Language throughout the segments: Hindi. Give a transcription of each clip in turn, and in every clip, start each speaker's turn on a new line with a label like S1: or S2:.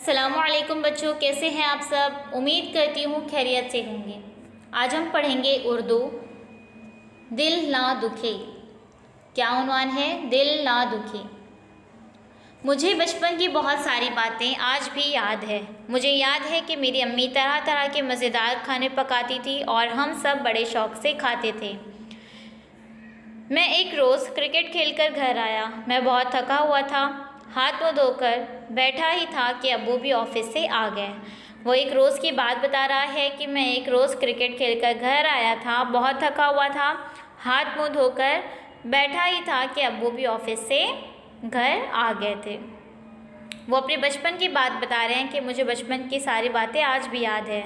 S1: अस्सलामुअलैकुम बच्चों, कैसे हैं आप सब। उम्मीद करती हूँ खैरियत से होंगे। आज हम पढ़ेंगे उर्दू। दिल ना दुखे। क्या उन्वान है? दिल ना दुखे। मुझे बचपन की बहुत सारी बातें आज भी याद है। मुझे याद है कि मेरी अम्मी तरह तरह के मज़ेदार खाने पकाती थी और हम सब बड़े शौक़ से खाते थे। मैं एक रोज़ क्रिकेट खेलकर घर आया। मैं बहुत थका हुआ था। हाथ मुँह धोकर बैठा ही था कि अब्बू भी ऑफिस से आ गए। वो एक रोज़ की बात बता रहा है कि मैं एक रोज़ क्रिकेट खेलकर घर आया था, बहुत थका हुआ था, हाथ मुँह धोकर बैठा ही था कि अब्बू भी ऑफिस से घर आ गए थे। वो अपने बचपन की बात बता रहे हैं कि मुझे बचपन की सारी बातें आज भी याद है।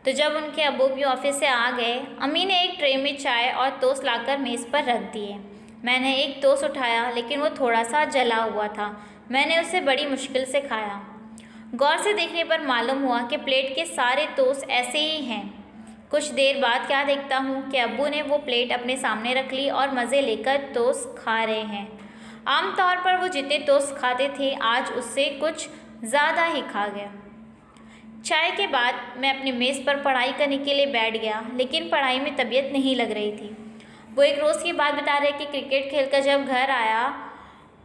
S1: तो जब उनके अब्बू भी ऑफिस से आ गए, अम्मी ने एक ट्रे में चाय और टोस्ट लाकर मेज़ पर रख दिए। मैंने एक टोस्ट उठाया, लेकिन वो थोड़ा सा जला हुआ था। मैंने उसे बड़ी मुश्किल से खाया। गौर से देखने पर मालूम हुआ कि प्लेट के सारे टोस्ट ऐसे ही हैं। कुछ देर बाद क्या देखता हूँ कि अब्बू ने वो प्लेट अपने सामने रख ली और मज़े लेकर टोस्ट खा रहे हैं। आमतौर पर वो जितने टोस्ट खाते थे, आज उससे कुछ ज़्यादा ही खा गया। चाय के बाद मैं अपनी मेज़ पर पढ़ाई करने के लिए बैठ गया, लेकिन पढ़ाई में तबीयत नहीं लग रही थी। वो एक रोज़ की बात बता रहे कि क्रिकेट खेलकर जब घर आया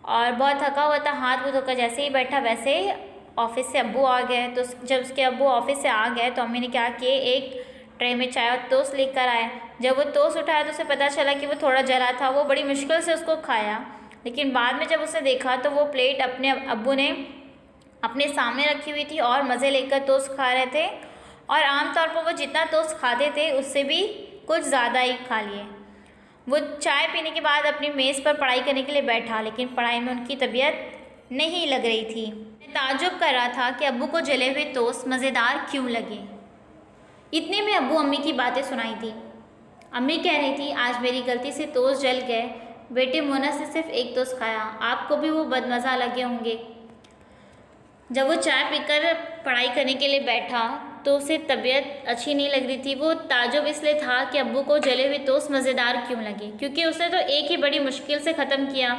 S1: और बहुत थका हुआ था, हाथ मुँह धोकर जैसे ही बैठा वैसे ही ऑफिस से अब्बू आ गए। तो जब उसके अब्बू ऑफिस से आ गए तो अम्मी ने क्या किए, एक ट्रे में चाय और टोस्ट लेकर आए। जब वो टोस्ट उठाया तो उसे पता चला कि वो थोड़ा जला था। वो बड़ी मुश्किल से उसको खाया, लेकिन बाद में जब उसने देखा तो वो प्लेट अपने अब्बू ने अपने सामने रखी हुई थी और मज़े लेकर टोस्ट खा रहे थे। और आमतौर पर वो जितना टोस्ट खाते थे उससे भी कुछ ज़्यादा ही खा लिए। वो चाय पीने के बाद अपनी मेज़ पर पढ़ाई करने के लिए बैठा, लेकिन पढ़ाई में उनकी तबीयत नहीं लग रही थी। मैं ताज्जुब कर रहा था कि अब्बू को जले हुए टोस्ट मज़ेदार क्यों लगे। इतने में अब्बू अम्मी की बातें सुनाई थी। अम्मी कह रही थी, आज मेरी गलती से टोस्ट जल गए। बेटे मोना से सिर्फ एक टोस्ट खाया, आपको भी वो बदमज़ा लगे होंगे। जब वो चाय पीकर पढ़ाई करने के लिए बैठा तो उसे तबीयत अच्छी नहीं लग रही थी। वो ताज्जुब इसलिए था कि अब्बू को जले हुए टोस्ट मज़ेदार क्यों लगे, क्योंकि उसने तो एक ही बड़ी मुश्किल से ख़त्म किया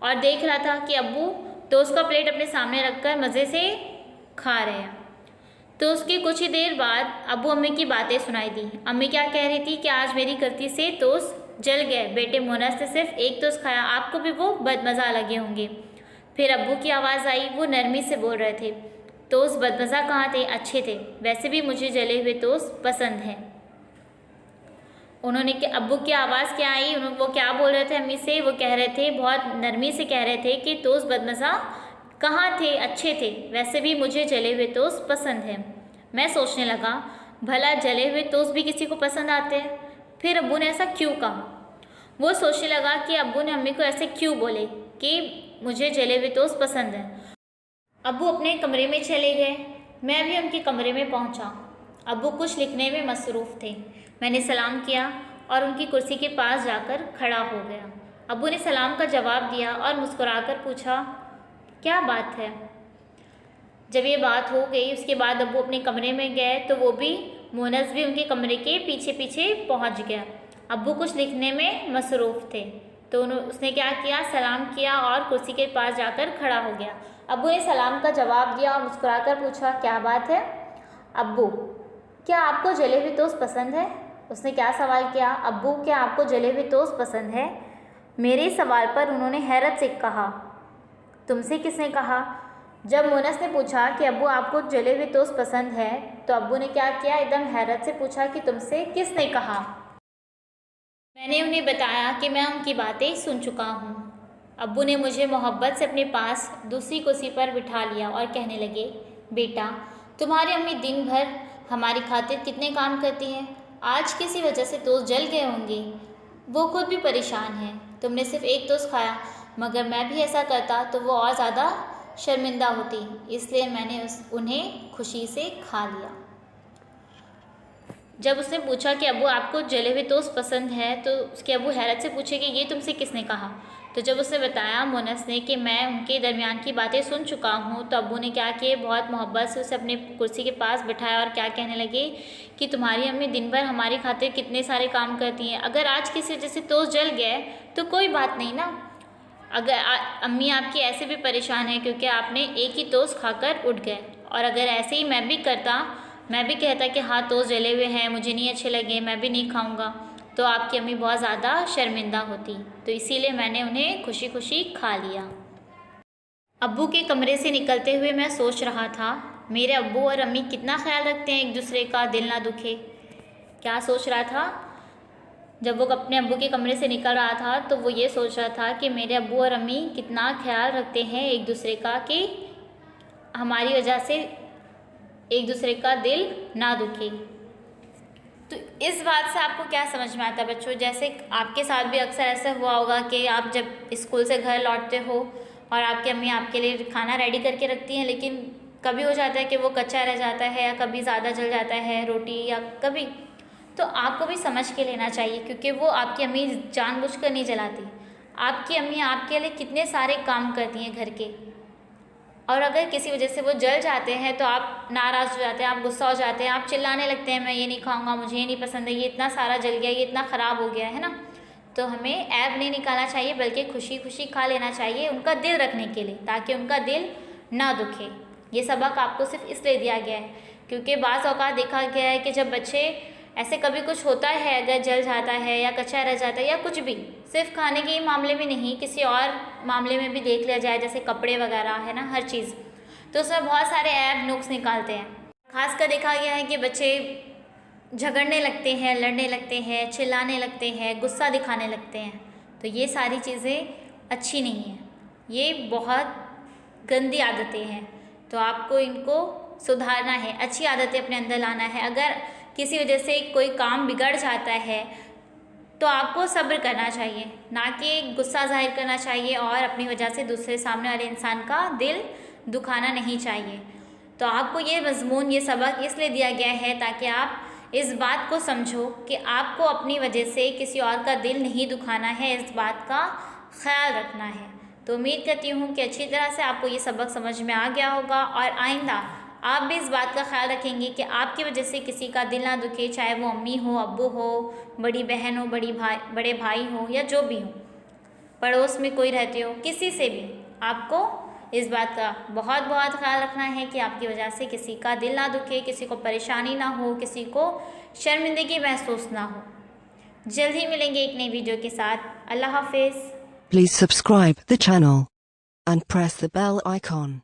S1: और देख रहा था कि अब्बू टोस्ट का प्लेट अपने सामने रखकर मज़े से खा रहे हैं। तो उसके कुछ ही देर बाद अब्बू अम्मी की बातें सुनाई दी। अम्मी क्या कह रही थी कि आज मेरी गलती से टोस्ट जल गए। बेटे मोना से सिर्फ एक टोस्ट खाया, आपको भी वो बदमज़ा लगे होंगे। फिर अब्बू की आवाज़ आई। वो नरमी से बोल रहे थे, टोस्ट बदमज़ा कहाँ थे, अच्छे थे। वैसे भी मुझे जले हुए टोस्ट पसंद हैं। उन्होंने अब्बू की आवाज़ क्या आई, वो क्या बोल रहे थे अम्मी से? वो कह रहे थे, बहुत नरमी से कह रहे थे कि टोस्ट बदमज़ा कहाँ थे, अच्छे थे। वैसे भी मुझे जले हुए टोस्ट पसंद हैं। मैं सोचने लगा, भला जले हुए टोस्ट भी किसी को पसंद आते हैं? फिर अब्बू ने ऐसा क्यों कहा? वो सोचने लगा कि अब्बू ने अम्मी को ऐसे क्यों बोले कि मुझे जले हुए टोस्ट पसंद है। अब्बू अपने कमरे में चले गए। मैं भी उनके कमरे में पहुंचा। अब्बू कुछ लिखने में मसरूफ़ थे। मैंने सलाम किया और उनकी कुर्सी के पास जाकर खड़ा हो गया। अब्बू ने सलाम का जवाब दिया और मुस्कुराकर पूछा, क्या बात है? जब ये बात हो गई उसके बाद अब्बू अपने कमरे में गए तो वो भी मोनस भी उनके कमरे के पीछे पीछे पहुँच गया। अब्बू कुछ लिखने में मसरूफ़ थे तो उसने क्या किया, सलाम किया और कुर्सी के पास जाकर खड़ा हो गया। अब्बू ने सलाम का जवाब दिया और मुस्कुराकर पूछा, क्या बात है? अब्बू, क्या आपको जले हुए टोस्ट पसंद है? उसने क्या सवाल किया? अब्बू, क्या आपको जले हुए टोस्ट पसंद है? मेरे सवाल पर उन्होंने हैरत से कहा, तुमसे किसने कहा? जब मोनस ने पूछा कि अब्बू आपको जले हुए टोस्ट पसंद है तो अब्बू ने क्या किया, एकदम हैरत से पूछा कि तुमसे किसने कहा? मैंने उन्हें बताया कि मैं उनकी बातें सुन चुका हूँ। अब्बू ने मुझे मोहब्बत से अपने पास दूसरी कुर्सी पर बिठा लिया और कहने लगे, बेटा, तुम्हारी अम्मी दिन भर हमारी खातिर कितने काम करती हैं। आज किसी वजह से टोस्ट जल गए होंगे। वो खुद भी परेशान हैं। तुमने सिर्फ एक टोस्ट खाया, मगर मैं भी ऐसा करता तो वो और ज़्यादा शर्मिंदा होती, इसलिए मैंने उन्हें खुशी से खा लिया। जब उसने पूछा कि अब्बू आपको जले हुए टोस्ट पसंद है तो उसके अब्बू हैरत से पूछे कि ये तुमसे किसने कहा? तो जब उसने बताया मोनस ने कि मैं उनके दरमियान की बातें सुन चुका हूँ तो अब्बू ने क्या किए, बहुत मोहब्बत से उसे अपने कुर्सी के पास बिठाया और क्या कहने लगे कि तुम्हारी अम्मी दिन भर हमारी खातिर कितने सारे काम करती हैं। अगर आज किसी वजह से टोस्ट जल गया तो कोई बात नहीं ना, अगर अम्मी आपकी ऐसे भी परेशान है क्योंकि आपने एक ही टोस्ट खाकर उठ गए, और अगर ऐसे ही मैं भी कहता कि हाँ टोस्ट जले हुए हैं, मुझे नहीं अच्छे लगे, मैं भी नहीं खाऊंगा, तो आपकी अम्मी बहुत ज़्यादा शर्मिंदा होती। तो इसीलिए मैंने उन्हें खुशी खुशी खा लिया। अब्बू के कमरे से निकलते हुए मैं सोच रहा था, मेरे अब्बू और अम्मी कितना ख्याल रखते हैं एक दूसरे का, दिल ना दुखे। क्या सोच रहा था? जब वो अपने अब्बू के कमरे से निकल रहा था तो वो ये सोच रहा था कि मेरे अब्बू और अम्मी कितना ख्याल रखते हैं एक दूसरे का, कि हमारी वजह से एक दूसरे का दिल ना दुखे। तो इस बात से आपको क्या समझ में आता है बच्चों? जैसे आपके साथ भी अक्सर ऐसा हुआ होगा कि आप जब स्कूल से घर लौटते हो और आपकी अम्मी आपके लिए खाना रेडी करके रखती हैं, लेकिन कभी हो जाता है कि वो कच्चा रह जाता है या कभी ज़्यादा जल जाता है रोटी या कभी, तो आपको भी समझ के लेना चाहिए, क्योंकि वो आपकी अम्मी जानबूझकर नहीं जलाती। आपकी अम्मी आपके लिए कितने सारे काम करती हैं घर के, और अगर किसी वजह से वो जल जाते हैं तो आप नाराज़ हो जाते हैं, आप गुस्सा हो जाते हैं, आप चिल्लाने लगते हैं, मैं ये नहीं खाऊंगा, मुझे ये नहीं पसंद है, ये इतना सारा जल गया, ये इतना ख़राब हो गया है ना। तो हमें ऐब नहीं निकालना चाहिए, बल्कि खुशी खुशी खा लेना चाहिए उनका दिल रखने के लिए, ताकि उनका दिल ना दुखे। ये सबक आपको सिर्फ इसलिए दिया गया है क्योंकि बाज़ औक़ात देखा गया है कि जब बच्चे ऐसे कभी कुछ होता है, अगर जल जाता है या कच्चा रह जाता है या कुछ भी, सिर्फ खाने के ही मामले में नहीं, किसी और मामले में भी देख लिया जाए, जैसे कपड़े वगैरह है ना, हर चीज़, तो उसमें बहुत सारे ऐब नुक्स निकालते हैं। खासकर देखा गया है कि बच्चे झगड़ने लगते हैं, लड़ने लगते हैं, चिल्लाने लगते हैं, गुस्सा दिखाने लगते हैं। तो ये सारी चीज़ें अच्छी नहीं हैं, ये बहुत गंदी आदतें हैं। तो आपको इनको सुधारना है, अच्छी आदतें अपने अंदर लाना है। अगर किसी वजह से कोई काम बिगड़ जाता है तो आपको सब्र करना चाहिए, ना कि गुस्सा जाहिर करना चाहिए, और अपनी वजह से दूसरे सामने वाले इंसान का दिल दुखाना नहीं चाहिए। तो आपको ये मज़मून, ये सबक इसलिए दिया गया है ताकि आप इस बात को समझो कि आपको अपनी वजह से किसी और का दिल नहीं दुखाना है, इस बात का ख्याल रखना है। तो उम्मीद करती हूँ कि अच्छी तरह से आपको ये सबक समझ में आ गया होगा, और आइंदा आप भी इस बात का ख्याल रखेंगे कि आपकी वजह से किसी का दिल ना दुखे, चाहे वो अम्मी हो, अब्बू हो, बड़ी बहन हो, बड़े भाई हो, या जो भी हो, पड़ोस में कोई रहते हो, किसी से भी आपको इस बात का बहुत बहुत ख्याल रखना है कि आपकी वजह से किसी का दिल ना दुखे, किसी को परेशानी ना हो, किसी को शर्मिंदगी महसूस ना हो। जल्द ही मिलेंगे एक नई वीडियो के साथ। अल्लाह हाफिज़।
S2: Please subscribe the channel and press the bell icon.